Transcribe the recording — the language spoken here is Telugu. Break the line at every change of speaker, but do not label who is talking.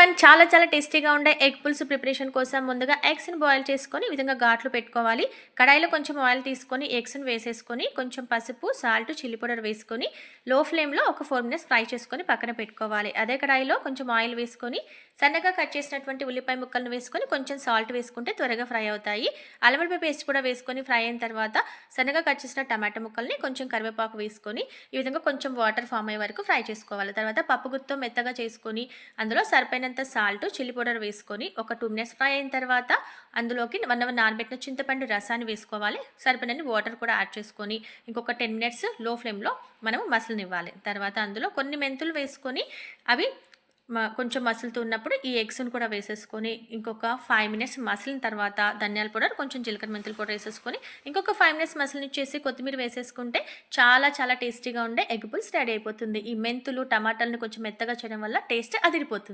వన్ చాలా చాలా టేస్టీగా ఉండే ఎగ్ పులుసు ప్రిపరేషన్ కోసం ముందుగా ఎగ్స్ని బాయిల్ చేసుకొని ఈ విధంగా ఘాట్లు పెట్టుకోవాలి. కడాయిలో కొంచెం ఆయిల్ తీసుకొని ఎగ్స్ని వేసేసుకొని కొంచెం పసుపు, సాల్ట్, చిల్లీ పౌడర్ వేసుకొని లో ఫ్లేమ్లో ఒక 4 మినిట్స్ ఫ్రై చేసుకొని పక్కన పెట్టుకోవాలి. అదే కడాయిలో కొంచెం ఆయిల్ వేసుకొని సన్నగా కట్ చేసినటువంటి ఉల్లిపాయ ముక్కలను వేసుకొని కొంచెం సాల్ట్ వేసుకుంటే త్వరగా ఫ్రై అవుతాయి. అల్లం వెల్లుల్లి పేస్ట్ కూడా వేసుకొని ఫ్రై అయిన తర్వాత సన్నగా కట్ చేసిన టమాటా ముక్కల్ని కొంచెం కరివేపాకు వేసుకొని ఈ విధంగా కొంచెం వాటర్ ఫామ్ అయ్యే వరకు ఫ్రై చేసుకోవాలి. తర్వాత పప్పు గుత్తో మెత్తగా చేసుకొని అందులో సరిపోయినంత సాల్ట్, చిల్లీ పౌడర్ వేసుకొని ఒక 2 మినిట్స్ ఫ్రై అయిన తర్వాత అందులోకి 1 అవర్ నానబెట్టిన చింతపండు రసాన్ని వేసుకోవాలి. సరిపోయినన్ని వాటర్ కూడా యాడ్ చేసుకొని ఇంకొక 10 మినిట్స్ లో ఫ్లేమ్లో మనం మసలనివ్వాలి. తర్వాత అందులో కొన్ని మెంతులు వేసుకొని అవి కొంచెం మసులుతున్నప్పుడు ఈ ఎగ్స్ని కూడా వేసేసుకొని ఇంకొక 5 మినిట్స్ మసిలిన తర్వాత ధనియాల పౌడర్, కొంచెం జీలకర్ర మెంతులు కూడా వేసేసుకొని ఇంకొక 5 మినిట్స్ మసలనిచ్చేసి కొత్తిమీర వేసేసుకుంటే చాలా చాలా టేస్టీగా ఉండే ఎగ్ పులుసు రెడీ అయిపోతుంది. ఈ మెంతులు, టమాటాలను కొంచెం మెత్తగా చేయడం వల్ల టేస్ట్ అదిరిపోతుంది.